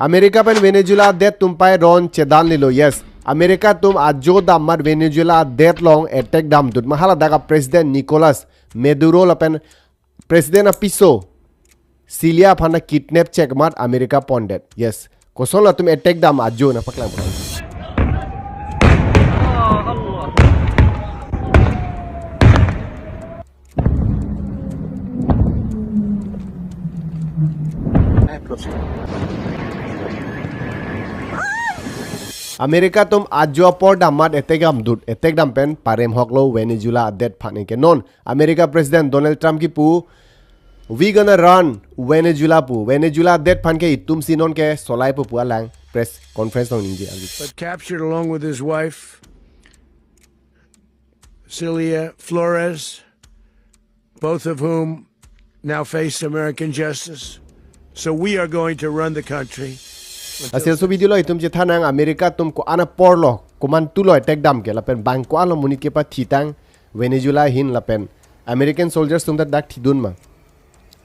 America pen Venezuela देत तुम पाए रॉन चेदान लिलो यस अमेरिका तुम आजो दामर वेनेजुला देत लोंग अटैक दाम दुत महाला दागा president Nicolas Maduro लपेन president अपिसो cilia फाना किडनैप चेक मार अमेरिका पॉन्डेट यस कोसोला तुम अटैक दाम आजो ना पकला अमेरिका तुम आजो पर दामात एतेगाम दुट एतेगाम पेन पारेम हकलो वेनेजुला डेट फाने के non America president Donald Trump की पू वी गना रन वेनेजुला डेट फान के तुम सिनोन के सोलाई पु पुआ लांग प्रेस कॉन्फ्रेंस नो निजे but captured along with his wife Celia Flores, both of whom now face American justice. So we are going to run the country. Asil so video lo itum je thanang America tum ko ana porlo kuman tulo attack dam ke lapen bang ko alo munit ke pa thitang Venezuela hin lapen American soldiers tum dak thidun ma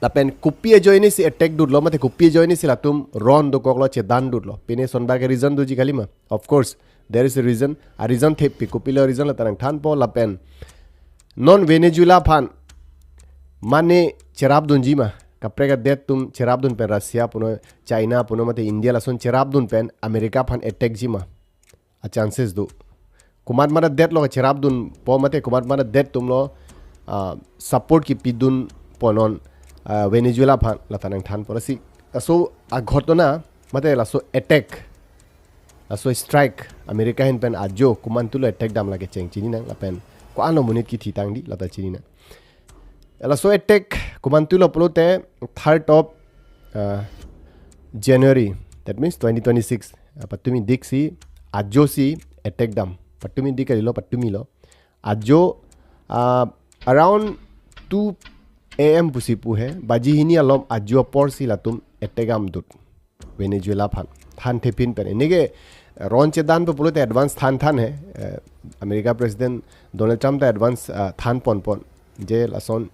lapen kupi joini si attack dut lo mate kupi joini si latum ron do koklo che dan dut lo pine sonba ke reason du ji kalima of course there is a reason the pi kupi lo reason la tanang than po lapen non Venezuela phan mane cherab dun ji ma कपड़े का देत तुम चेराबदुन pen Russia पुनो China पुनो मते India लसुन चेराबदुन pen America fun attack जिमा आ chances दो कुमार मारा देत लो चेराबदुन पो मते कुमार मारा देत तुम लो सपोर्ट की पिदुन पोनन वेनेजुएला फन लतानंग थान परसी असो आ घटना मते लसो अटैक असो स्ट्राइक अमेरिका हिन पेन आजो कुमान तुलो अटैक दाम लागे चेंग चिनी ना लपेन को आनो मुनित की थीतांग दी लता चिनी ना so attack kumantulo pulute 3rd of January that means 2026 patumi diksi ajo si attack dam patumi dikali lo patumi lo ajo around 2 am pusipu hai baji hini alom ajo por si latum attack am dut Venezuela phan than thepin pen nege ron chedan pe pulute advance than hai America president Donald Trump ta advance than pon je lason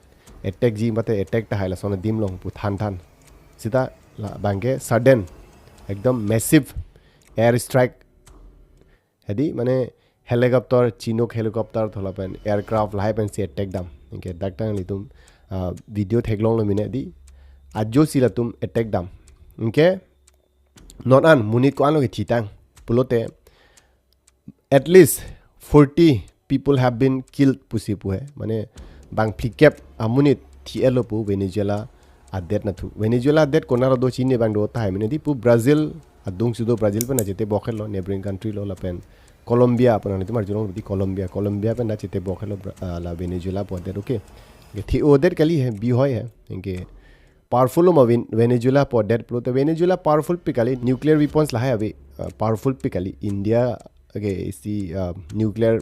attack जी मते attack ता हाइला सोना दिम लोंग पु थान सीधा बांगे sudden एकदम मैसिव एयर स्ट्राइक हेदी माने हेलीकॉप्टर चिनोक हेलीकॉप्टर थोला पेन एयरक्राफ्ट लाई पेन से अटैक दाम इनके डाक्टर li तुम वीडियो थेगलोंग लो मिने दी आजो सिला तुम अटैक दाम इनके नॉट अन मुनित को आनो के थीतांग पुलोते at least 40 people have been killed pusipu है माने bang plikep amunit thielo pu Venezuela adet na thu Venezuela adet konaro do chine bang do thai mine di pu Brazil adung sudo Brazil pe na jete bokhelo neighboring country lo la pen Colombia pe na tumar jong di Colombia pe na jete bokhelo la Venezuela po de okay ge thi odet kali hai bi hoy hai inge powerful ma Venezuela po det pro to Venezuela powerful pe kali nuclear weapons la hai abe powerful pe kali India okay isi nuclear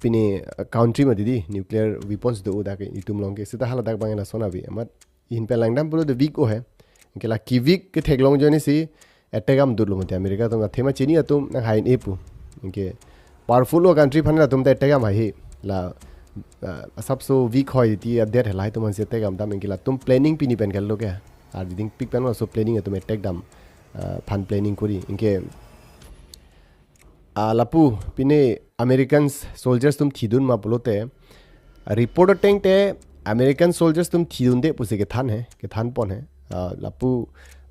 पिने country में दीदी nuclear weapons दो उदा के इतुम लोंग के सीधा हालत बांगे ना सोना भी अमत इन पे लंगडम पुरो द वीक ओ है इनके ला की वीक के थेगलोंग जोने सी अटैक हम दुर लोमते अमेरिका तो थेमा चीनी तुम न हाइन एपु इनके पावरफुल ओ कंट्री फन तुम ते अटैक हम हाई ला सब सो वीक होय ती अपडेट है लाई तुम से अटैक हम दाम इनके ला तुम प्लानिंग पिनी पेन कर लो क्या आर दिंग पिक पेन सो प्लानिंग तुम अटैक दाम फन प्लानिंग करी इनके लापू पिने अमेरिकन सोल्जर्स तुम थीदुन मा पुलोते रिपोर्टर टेंग ते अमेरिकन सोल्जर्स तुम थीदुन दे पुसे के थान पन है लापू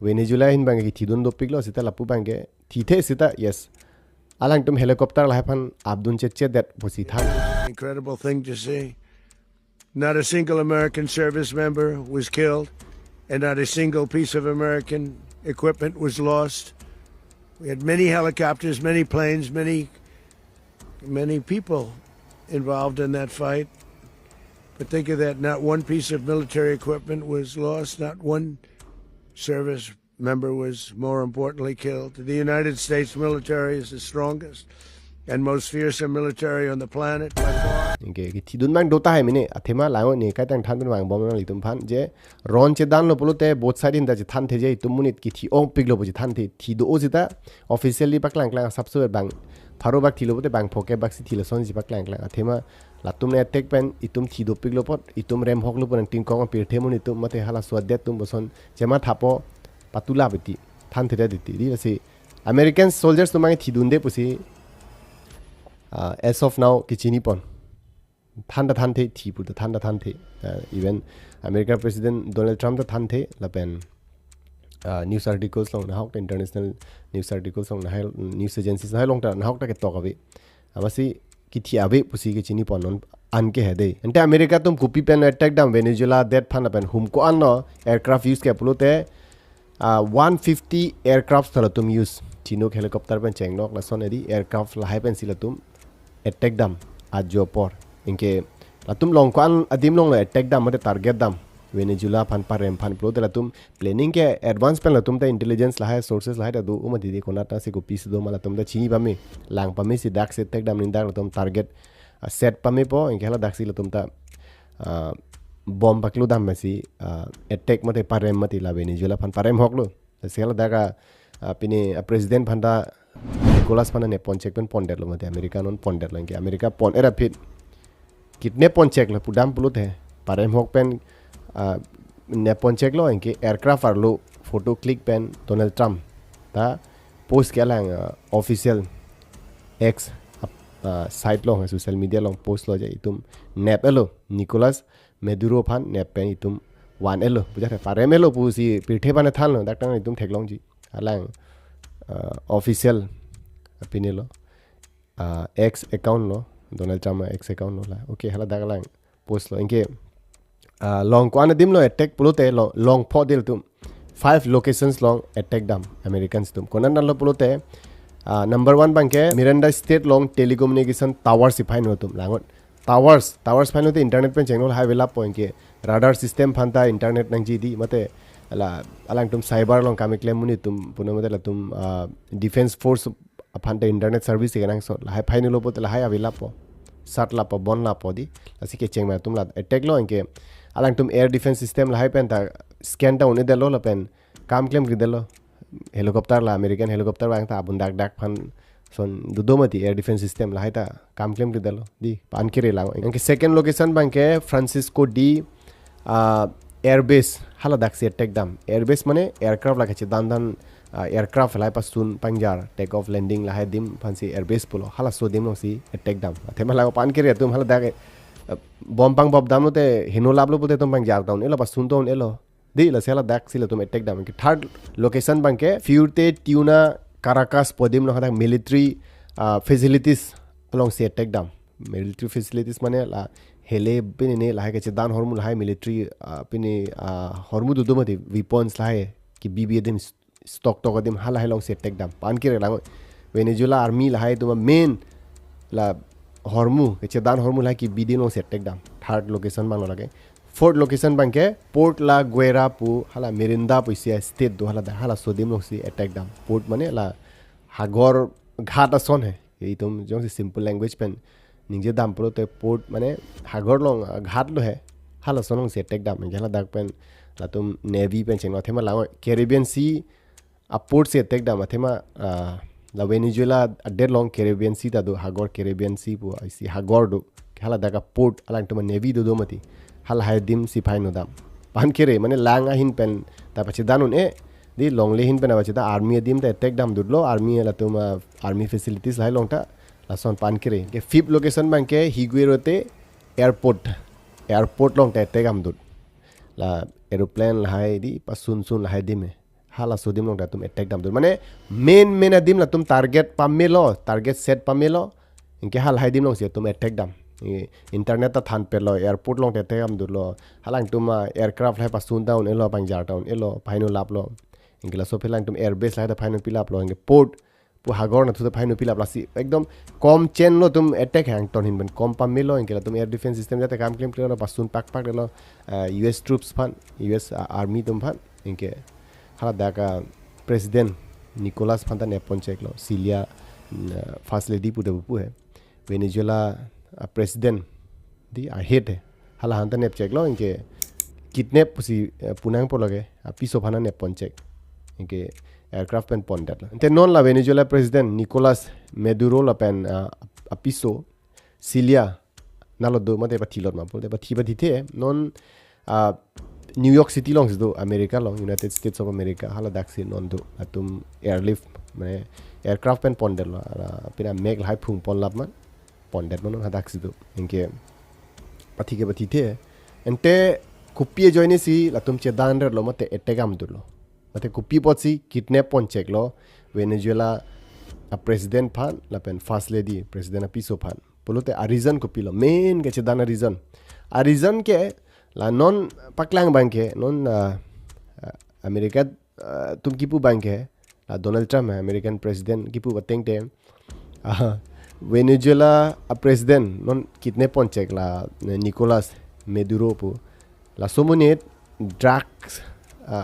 वेनेजुएला हिन बांगे की थीदुन दो पिगलो सिता लापू बांगे थीथे सिता yes alang tum helicopter la hapan abdun che that pusi than incredible thing to see. Not a single American service member was killed and not a single piece of American equipment was lost. We had many helicopters, many planes, many people involved in that fight. But think of that, not one piece of military equipment was lost, not one service member was more importantly killed. The United States military is the strongest and most fearsome military on the planet by far. Okay, tidun mang dota hai mine athema lango ne kai tang than ben mang bom li tum phan je ron che dan lo polote both side in da je than the je tum munit ki thi ong pik lo bo je than the thi do o jita officially baklang klang subso bang tharo bak thi lo bote bang phoke bak si thi lo son ji baklang klang athema latum ne attack pen itum thi do pik lo pot itum rem hok lo pon tin kong pir the mun itum mate hala swadet tum boson jema thapo patula beti ท่านที่ได้ดิตีดีละสิ American soldiers ตัวมันที่ดุนเดปุสิas of now กิจนี้ปอนท่านเทที่พูดท่านเทeven American President Donald Trump ท่านเทละเป็นnews articles ลงนะฮะ international news articles ลงนะฮะ news agencies นะฮะลงแต่นะฮะตะเกตตอกเอาไว้ว่าสิกิจเอาไว้ปุสิกิจนี้ปอนนนอันเกเหดอันแต่อเมริกาตุ้มคุปปี้เป็น attack ดัมเวเนซุเอลา dead พันเป็นหุมก็อันเนาะ aircraft use แก่ปุโรเต150 aircraft สละตุ้ม use ชิโนเฮลิคอปเตอร์เป็นเชงนอกละส่วนนี้ aircraft ละให้เป็นสิละตุ้ม attack ดัมอาจจะพออินเกละตุ้มลงก็อันอดีมลงเลย attack ดัมมันจะ target ดัมเวเนซุเอลาพันปาร์เรมพันปุโรเตละตุ้ม planning แก่ advance เป็นละตุ้มแต่ intelligence ละให้ sources ละให้แต่ดูมันดีๆคนนั้นสิกูปีสดูมาละตุ้มแต่ชินีปามีหลังปามีสิดัก attack ดัมนินดักละตุ้ม target set pame po inke hala daksi la tumta bomb paklu dam masi attack mate parem mati la Venezuela phan parem hoklo sela daga pini president phanda Nicolas phana ne pon check pen ponder lo mate America non ponder lo inke America pon era phit kitne pon check la pudam pulut hai parem hok pen ne pon check lo inke aircraft ar lo photo click pen Donald Trump ta post kelang official X site long social media long post lo jai tum nap elo Nicolas Maduro phan nap pen itum wan elo buja pare melo pusi pirthe bana than lo dak tang itum theklong ji alang official pinelo X account lo Donald Trump X account lo la okay hala dak lang post lo inke long ko anadim lo attack pulote long pho del tum 5 locations long attack dam Americans tum konan lo pulote number 1 bangke Miranda State long telecommunication towers si phain hotum langot towers phain hote internet pen channel high vela point ke radar system phanta internet nang ji di mate ala alang tum cyber long kamikle muni tum puna mate la tum defense force phanta internet service ke nang so high phain lo pot la high avela po sat la po bon la po di asi ke cheng ma tum la attack lo inke alang tum air defense system la high pen ta scan down ne delo la pen kam claim ri delo helicopter la American helicopter bang ta bun dak phan son dudomati air defense system la haita kam claim ri dalo di pan kire la enke second location bang ke Francisco D air base hala dak se attack dam air base mane aircraft la kachi dan aircraft la pasun pangjar take off landing la hai dim phansi air base pulo hala so dim no si attack dam thema la pan kire tum hala dak bom pang bob dam no te hino lablo pote tum pangjar down elo pasun down elo di la sela dak sila tum attack dam ki third location bangke Fuerte Tuna Caracas podim no hada military facilities along se attack dam military facilities mane la hele pini ne la ke dan hormul hai military pini hormu du dumati weapons la hai ki bb dem stock to gadim hala hai long se attack dam pan kire la Venezuela army la hai tuma main la hormu ke dan hormul hai ki bd no se attack dam third location bang lage fourth location bangke Port La Guera pu hala Mirinda pu sia state do hala sodim no si attack dam port mane la hagor ghat ason hai ei tum jong se simple language pen ningje dam pro te port mane hagor long ghat lo hai hala sonong si attack dam jala dak pen la tum navy pen cheng no thema la Caribbean Sea a port si attack dam thema la Venezuela a dead long Caribbean Sea ta do hagor Caribbean Sea pu si hagor do hala daga port alang tum navy do mati hal hai dim si phain dam pan kire mane lang a hin pen ta pachi danun e di long le hin pen pachi da army dim ta attack dam dudlo army la tuma army facilities lai long ta la son pan kire ke fifth location bang ke Higuerote airport long ta attack am dud la aeroplane la hai di pasun la hai dim hala so dim long ta tum attack dam dud mane main dim la tum target pamelo target set pamelo inke hal hai dim long se tum attack dam internet ta than pe lo airport long te am du lo halang tuma aircraft hai pasun down elo pangjar down elo phaino lap lo ingla so phelang tum air base lai ta phaino pilap lo inge port pu hagor na thu phaino pilap la si ekdom kom chain lo tum attack hang ton hin ben kom pam melo ingla tum air defense system jate kam claim kilo pasun pak lo US troops phan US army tum phan inge hala daka president Nicolas phan ta ne pon check lo Cilia first lady pu de pu hai Venezuela president di hate hala hanta nep check lo inke kidnap pusi punang po lage piso phana nep pon check inke aircraft pen pon dat ente non la Venezuela president Nicolas Maduro la pen piso Cilia nalo do mate pathilot ma pol de pathi the non New York city लोंग दो America long United states of America हाला दाक्सी non दो तुम airlift माने aircraft pen ponder लो पिना make high Fung pawn लाप मान ponder मनो हदाक्सी दो इनके पति के पति थे एंटे कुप्पी जॉइने सी तुम चेदान रे लो मते एटेगाम दो लो मते कुप्पी पॉसी किडनैप पॉन चेक लो वेनेजुएला प्रेसिडेंट फान लापेन फर्स्ट लेडी प्रेसिडेंट पिसो फान पोलोते आ रीजन कुप्पी लो मेन के चेदान रीजन आ रीजन के la non paklang banke non America tum kipu banke la Donald Trump है American president kipu bateng tem Venezuela a president non kitne ponchek la Nicolas Maduro pu la somonet drugs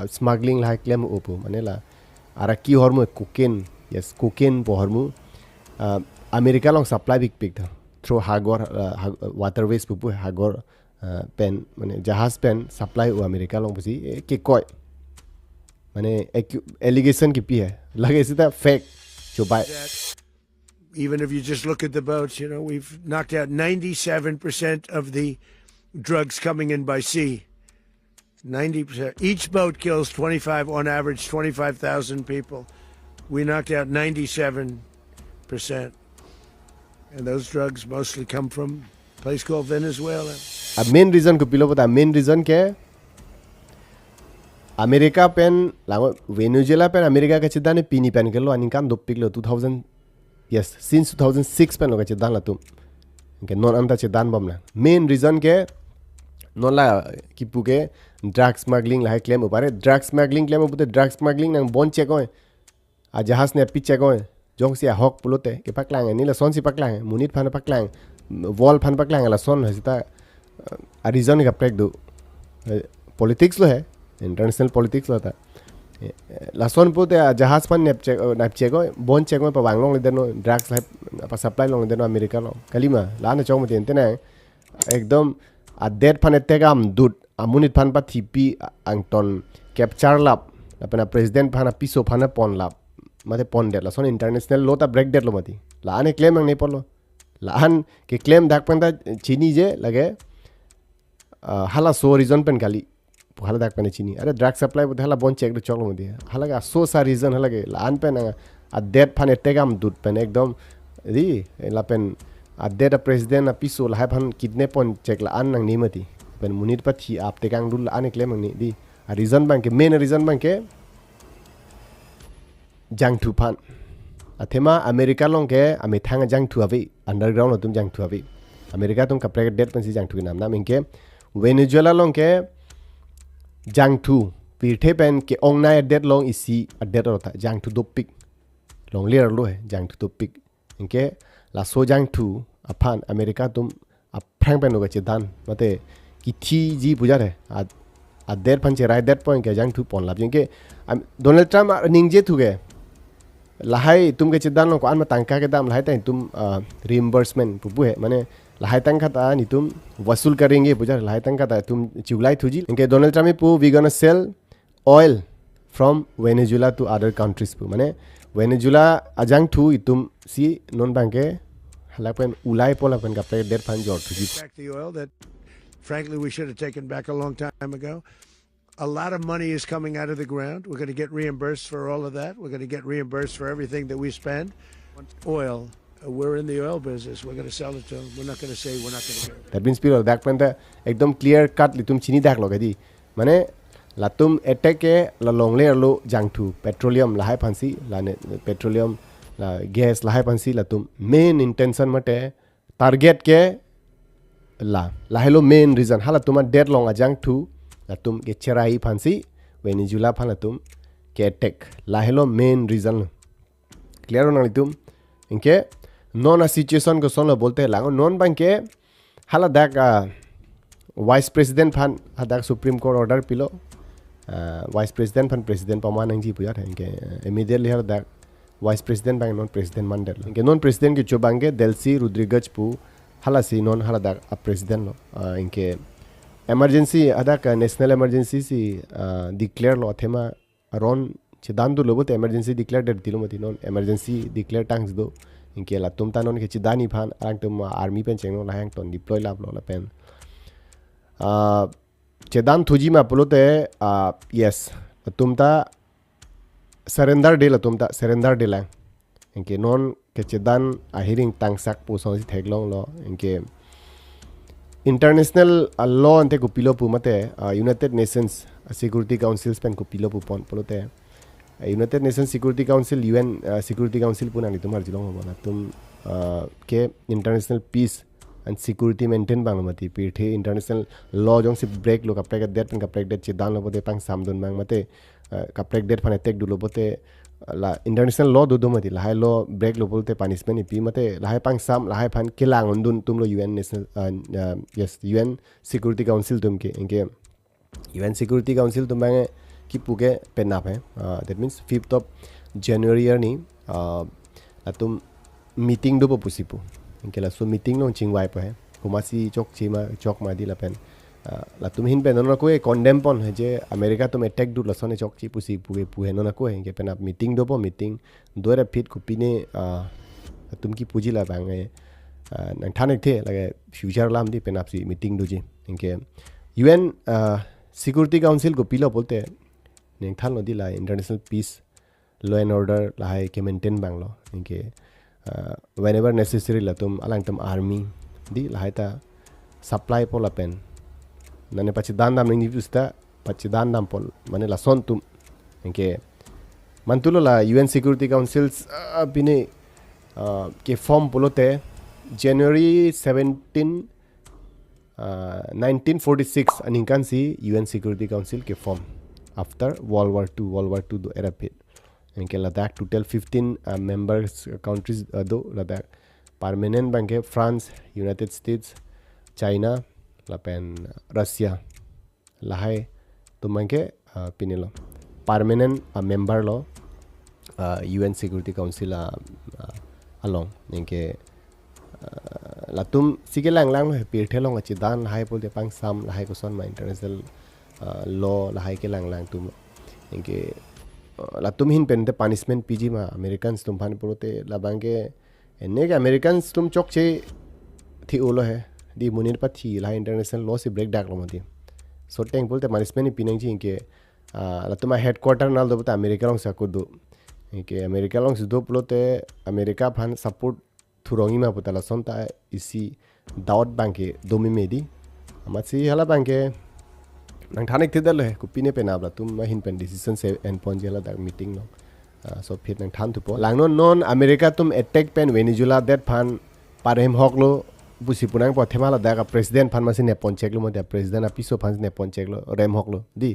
smuggling la claim opu mane la araki hormo cocaine yes cocaine po hormo America long supply big big through hagor waterways pu hagor पेन माने जहाज pen supply वो America लोग बसी के कोई माने allegation की पी है लगे इसी तरह फेक जो bye Even if you just look at the boats, you know, we've knocked out 97% of the drugs coming in by sea. 90%. Each boat kills 25, on average, 25,000 people. We knocked out 97%. And those drugs mostly come from a place called Venezuela. अब main reason को पिलो बता main reason क्या America पेन लांगो Venezuela पेन America का चिदान ने पीनी पेन कर लो अनिकाम दो पिक लो 2000 यस सिंस 2006 पेन लो का चिदान ला तुम के नॉन अंता चिदान बमना मेन रीजन के नॉन ला कि पुके ड्रग्स स्मगलिंग ला क्लेम उपारे ड्रग्स स्मगलिंग क्लेम उपारे ड्रग्स स्मगलिंग नंग बॉन्ड चेक होए आ जहाज ने पिच चेक होए जोंग से हॉक पुलोते के पकलांग है नीला सोन सी पकलांग है मुनीत फान पकलांग वॉल फान पकलांग ला सोन है सिता रीजन का प्रेक दो पॉलिटिक्स लो है इंटरनेशनल पॉलिटिक्स लो था लासोन पोते जहाज पर नेपचेक बोन चेक में पवांग लोग लेते नो ड्रग्स लाइफ पर सप्लाई लोग लेते नो अमेरिका लोग कलीमा लाने चाहो मत इंते ना एकदम अडेट फन तेगाम दूध अमुनित फन पर थीपी अंगटन कैप्चर लाप अपना प्रेसिडेंट फन पिसो फन पॉन लाप मते पॉन डेट लासोन इंटरनेशनल लो ता ब्रेक डेट लो मती लाने क्लेम नहीं पड़लो लान के क्लेम दाग पंदा चीनी जे लगे हाला सो रीजन पेन खाली हाला दाग पेन चीनी अरे ड्रग सप्लाई बोते हाला बोन चेक चलो मत हाला का सो सा रीजन हाला के लान पेन अडेट फन एटेगाम दूध पेन एकदम दी ला पेन अडेट प्रेसिडेंट पिसो ला फन किडनैप पॉन चेक ला आन नंग नीमती पेन मुनित पथी आप तेगांग दूल आने क्लेम नहीं दी रीजन बैंक के मेन रीजन बैंक के जंग टू फन अथेमा अमेरिका लोग के अमे थांग जंग टू अभी अंडरग्राउंड तुम जंग टू अभी अमेरिका तुम कपड़े डेट पन सी जंग टू नाम नाम इनके वेनेजुएला लोग के जंग टू पीठे पेन के ओंगना डेट लोग इसी डेट होता जंग टू दो पिक लोग लेर लो है जंग टू दो पिक इनके लासो जंग टू अफान अमेरिका तुम अफ्रांग पेन लोग चिदान मते कि थी जी पूजा है आ डेट पन चे राइट डेट पॉइंट के जंग टू पॉन लाभ जिनके डोनाल्ड ट्रम्प निंजे थु गए लाहाई तुम के चिदान लोग को आन में तंका के दाम लाहाई ताई तुम रिइंबर्समेंट पुपु है माने लाहाई तंका ता नि तुम वसूल करेंगे पूजा लाहाई तंका ता तुम चिवलाई थुजी इनके डोनाल्ड ट्रम्प पु we gonna sell oil from Venezuela to other countries पु माने वेनेजुएला अजंग थु तुम सी नॉन बैंके हलापेन उलाई पोलापेन का प्लेट डेट फान George थुजी Back the oil that, frankly, we should have taken back a long time ago. A lot of money is coming out of the ground. We're going to get reimbursed for all of that. We're going to get reimbursed for everything that we spend. Oil, we're in the oil business. We're going to sell it to them. We're not going to say we're not going to get it. That means people that panta एकदम clear cut li tum chini dak loga di माने ला तुम attack के ला long layer लो जंग to petroleum La high फंसी ला ने petroleum ला gas ला high फंसी ला तुम main intention मटे टारगेट के ला हेलो मेन रीजन हाला तुम डेट लॉन्ग जंग टू ला तुम के चेराई फंसी वेनेजुएला फला तुम के अटैक ला हेलो मेन रीजन क्लियर होना तुम इनके नॉन सिचुएशन को सोलो बोलते हैं लागो नॉन बैंक के हाला दाग वाइस प्रेसिडेंट फन दाग सुप्रीम कोर्ट ऑर्डर पिलो वाइस प्रेसिडेंट फन प्रेसिडेंट पमान जी पुजा था इनके इमीडिएटली हाला दाग वाइस प्रेसिडेंट बैंक नॉन प्रेसिडेंट मंडल इनके नॉन प्रेसिडेंट के चोबांगे डेल्सी रोड्रिगज पु हाला सी नॉन हाला दाग प्रेसिडेंट लो इनके emergency ada ka national emergency si declare lo thema aron chidan du lobo te emergency declare det dilo mati non emergency declare tangs do inke la tum ta non ke chidani phan ang tum army pen cheng no la hang ton deploy lab lo la pen Cedan thuji ma pulote yes tumta surrender de la tumta surrender de lang inke non ke cedan ahiring tangsak pu so si theglong lo inke international law ante ko pilo pu mate United Nations Security Council pen ko pilo pu pon pulote United Nations Security Council UN Security Council pun ani tumar jilong bona tum ke international peace and security maintain bang mati pithe international law jong si break lo kapre det pen kapre det chidan lo bote pang samdon bang mate kapre det phane tek du lo bote la international law do do mati la law break lo bolte punishment pi mate la pang sam la phan kilang undun tum lo UN national yes UN Security Council tum ke inge UN Security Council tum bang ki puke penap hai that means 5th of January ni atum meeting do pusipu inke la so meeting no chingwai pa hai kumasi chok chima chok ma di la pen la tum hin pen no ko condemn pon hai je America tum attack du la sone chok chi pusi puge puhe no na ko inke pen up meeting do po meeting do ra fit ku pine tum ki puji la bang ai nang thanek the la future lam di pen up si meeting do ji inke UN Security Council ko pilo bolte neng than lo di la international peace law and order la hai ke maintain bang lo inke whenever necessary la tum alang tum army di la hai ta supply pol la pen nane pachi dan dam ning pusta pachi dan dam pol mane la son tum inke mantulo la UN Security Councils bine ke form polote January 17 1946 aninkan si UN Security Council ke form after World War II do era pit inke Ladakh total 15 members countries do Ladakh permanent bank France United States China lapen Russia lahai tumanke pinilo permanent member lo UN Security Council along inke latum sige lang pir thelong achi dan hai pol de pang sam lahai ko son ma international law lahai ke lang tum inke latum hin pen de punishment pg ma Americans tum phan purote labange enne ke Americans tum chok che thi ulo hai di munir pa thi la international law se break dak lo mati so teng bolte punishment pinang ji inke latuma headquarter nal do ta America long sa ko do inke America long do pulote America phan support thurongi ma putala sonta isi daud banke domi medi amasi hala banke nang thanik thidal he kupine penabla tum ma hin pen decision se en ponjela da meeting no so phit nang than tu po langno non America tum attack pen Venezuela that phan parem hoklo busi punang po themala da ka president phan ma sin ne pon check lo mo da president apiso phan ne pon check lo rem hoklo di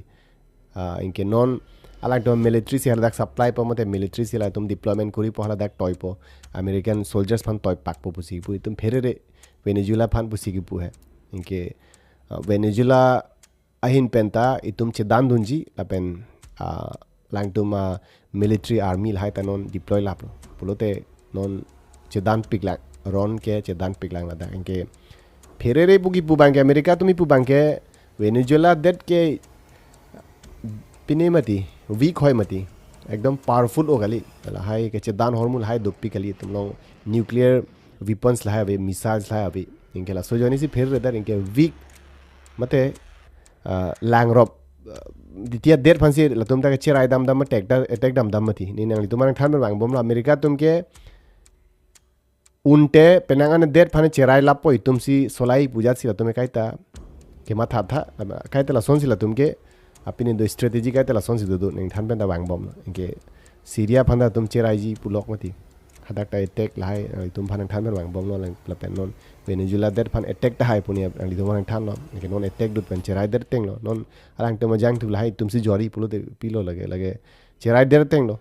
inke non alak to military se dak supply po mate military se la tum deployment kuri po hala dak toy po American soldiers phan toy pak po pusi pu tum ferere Venezuela phan pusi ki pu hai inke Venezuela ahin penta itum che dan dunji lapen lang tum military army lai ta non deploy lap pulote non che dan pik lak ron ke che dan pik lang la da inke ferere bugi pu bank America tumi pu bank Venezuela that ke pine mati weak hoy mati ekdom powerful o gali la hai ke chedan hormone hai doppi kali tum long nuclear weapons la hai missiles la hai inke la so joni si fer redar inke weak mate lang rob ditia der phansi la tum ta ke cherai dam dam attack dam mati ni nang tum mang than bang bom la America tum ke unte penangan der phane cherai la poi tum si solai puja si la tum kaita ke matha tha kaita la son si la tum ke apini do strategy ka tela son si do ning than pen da bang bom inke Syria phanda tum cherai ji pulok mati hadak ta attack lai tum phan than bang bom no la pen non Venezuela der phan attack ta hai puni ali do mang than no inke non attack dut pen cherai der teng lo non alang tum jang tu lai tum si jori pulo de pilo lage cherai der teng lo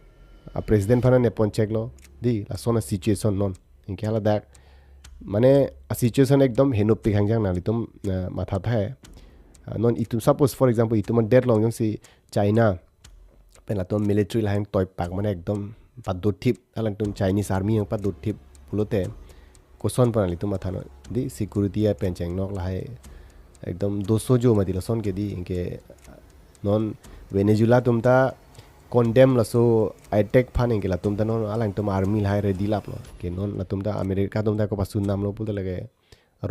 a president phan ne pon check lo di la sona situation non inke hala dak mane a situation ekdom henup pi hangjang na li tum matha tha non itum suppose for example itum dead long si China pen la tom military line toy pak mane ekdom padut thip alang tum Chinese army yang padut thip pulote koson panali tum athano di security ya pencheng nok la hai ekdom 200 jo mati la son ke di inke non Venezuela tum ta condemn la so attack phan inke la tum ta non alang tum army la hai ready lap lo ke non la tum ta America tum ta ko pasun nam lo pul lage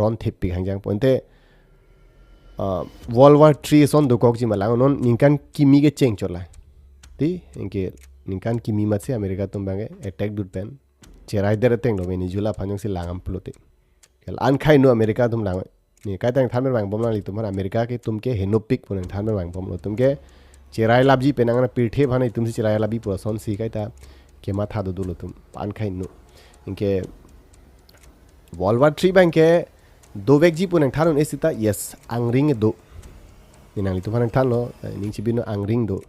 ron thip pi hangjang ponte World War 3 son do kok ji malang non ningkan kimi ke cheng chola ti inke ningkan kimi mat se America tum bange attack dut pen cherai der teng lo Venezuela phanyong si langam plote kel an khai no America tum lang ni kai tang than bang bom lang li tum America ke tum ke henopik pun than bang bom lo tum ke cherai labji penang na pirthe bhanai tum si cherai labi po son si kai ta ke ma tha do lo tum an khai no inke World War 3 bang ke do vek ji pun than on esita yes angring do ninang li tum phan than lo ning chi bin angring do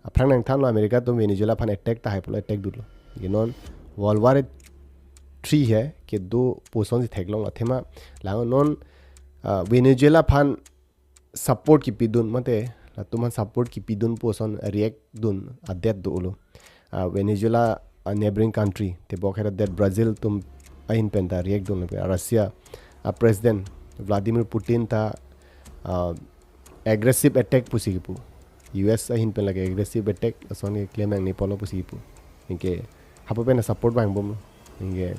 aprang nang than lo America tum Venezuela phan attack ta hai polo attack dut lo ye non World War 3 है कि दो पोषण से थैगलों अथेमा लाओ non Venezuela फान support की पिदुन मते तुम सपोर्ट की पिदुन पोषण रिएक्ट दुन अदेत दोलो वेनेजुएला नेबरिंग कंट्री ते बोखेरा दैट ब्राजील तुम अहिन पेंता रिएक्ट दुन रशिया प्रेसिडेंट व्लादिमीर पुतिन ता एग्रेसिव अटैक पुसिगिपु यूएस अहिन पे लगे एग्रेसिव अटैक असोन क्लेम एंग नेपोलो पुसिगिपु इनके हापो पेना सपोर्ट बांग बम इनके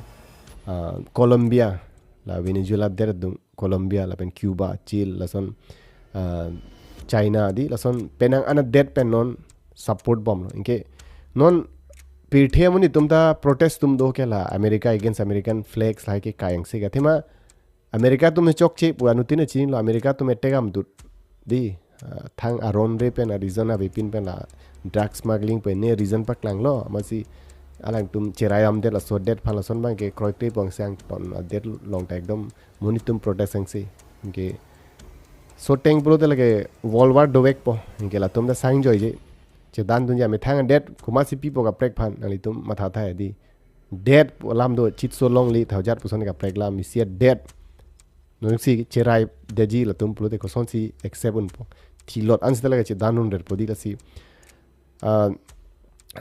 Colombia la Venezuela der dung Colombia la pen Cuba Chile la son China di la son penang ana det pen non support bomb lo inke non pirthe muni tum da protest tum do ke la America against American flags la ke kayang se ga thema America tum chok che pu anu tin chin lo America tum etegam dut di thang aron re pen Arizona vipin pen la drug smuggling pen ne reason pak lang lo masi alang tum cherai am de la so det phala son bang ke kroite pong sang ton det long ta ekdom muni tum protest sang se ke so teng pro de lage World War do vek po ke la tum da sang joy je che dan dunya me thang det kuma si pi po ka prek phan ali tum matha tha di det lam do chit so long li thaujar puson ka prek lam mi si det no si cherai de ji la tum pro de ko son si accept un po thi lot ans de lage che dan un der po di la si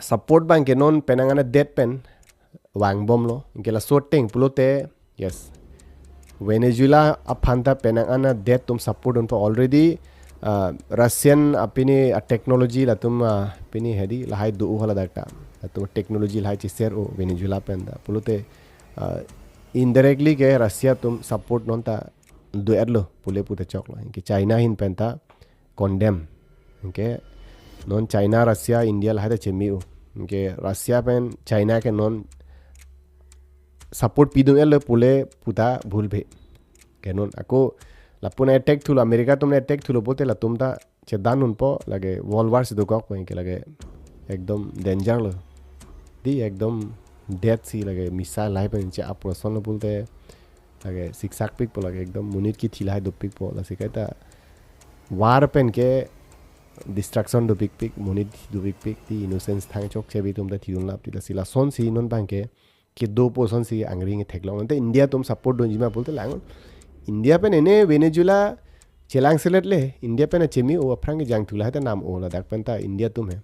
support bang ke non penangana dead pen wang bom lo ke la sorting pulote yes Venezuela aphanta penangana dead tum support on already Russian apini technology la tum pini hedi la hai du hala dakta tum technology la hai chi ser o Venezuela pen da pulote indirectly ke Russia tum support non ta du erlo pule pute choklo ke China hin pen ta condemn ke non China Russia India la hada chemi ke Russia pen China ke non support pidun el pule puta bhul bhe ke non ako la puna attack thul America tumne attack thul bote la tumda chedan un po lage World War se do kok ke lage ekdom danger lo di ekdom death si lage missile lai pen che aproson lo bolte lage siksak pik po lage ekdom munit ki thilai do pik po la sikaita war pen ke distraction do big pick monit do big pick the innocence thang chok chebi tum da thirun lap ti la sila son si non banke ke do poson si angring theklong ante India tum support do jima bolte lang India pen ene Venezuela chelang selet le India pen chemi o aprang jang thula ta nam o la dak pen ta India tum hai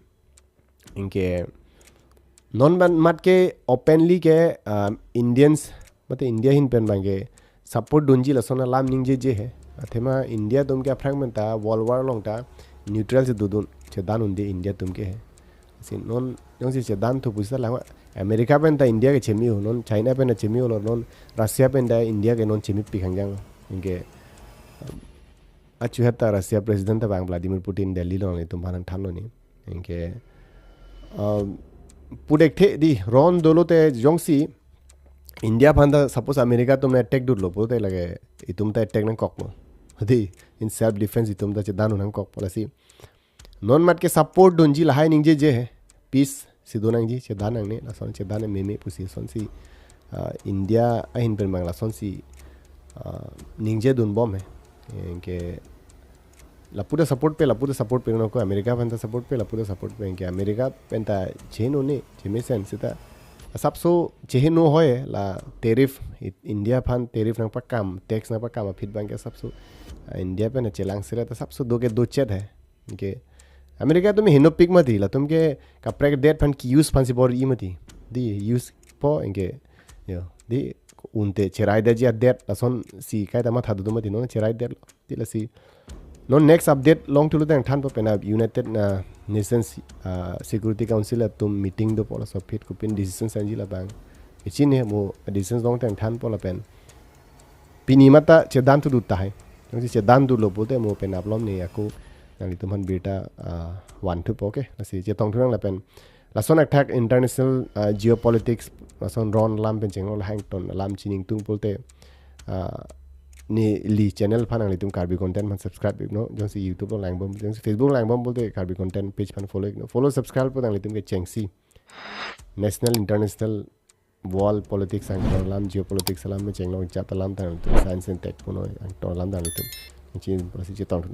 inke non ban mat ke openly ke Indians mate India hin pen bange support donji la sona lam ning je hai athema India tum ke aprang men ta World War long ta neutral se dudun chedan unde India tum ke hai sin non yong si chedan thu pusa la America pen ta India ke chemi ho non China pen chemi ho non Russia pen da India ke non chemi pi khangjang inge achu hata Russia president ta bang Vladimir Putin Delhi lo ni tum bhanan than lo ni inge pudek the di ron dolo te yong si India phanda suppose America tum ne attack dut lo pote lage itum ta attack nang kok mo hadi in self defense itum da chedan nang kok policy non mat ke support donji lahai ning je hai peace sidonang ji chedan nang ne la son chedan me pusi son si India ahin pen bangla son si ning je dun bom hai ke la pura support pe no ko America pen ta support pe la pura support pe ke America pen ta cheno ne cheme sen sita sab so chehno hoy la tariff India phan tariff nang pakam tax na pakam fit bang ke sab so India pe na chelang sira ta sab so do ke do chet hai ke America tum hino pick mati la tum ke kapre det phan ki use phan si bor i mati di use po ke yo di unte cherai da ji det la son si kai ta ma tha du mati no cherai det ti la si no next update long to lu than po pena United Nations Security Council tum meeting do pola so fit ku pin decision sanjila bang ichin he mo decisions long than po la pen pini mata chedan tu dutta hai nang si dan du lo bote mo pen aplom ni aku nang litum han beta one to poke nasi je tong thurang la pen lason attack international geopolitics lason ron lam pen chengol hangton lam chining tung polte ni li channel phanang litum karbi content man subscribe no jong si youtube lo langbom jong si facebook langbom bolte karbi content page pan follow subscribe po dang litum ke chengsi national international wall politics ang lam geopolitics lam me chenglo chat lam tan science and tech puno ang lam dan litum chin prosi che tong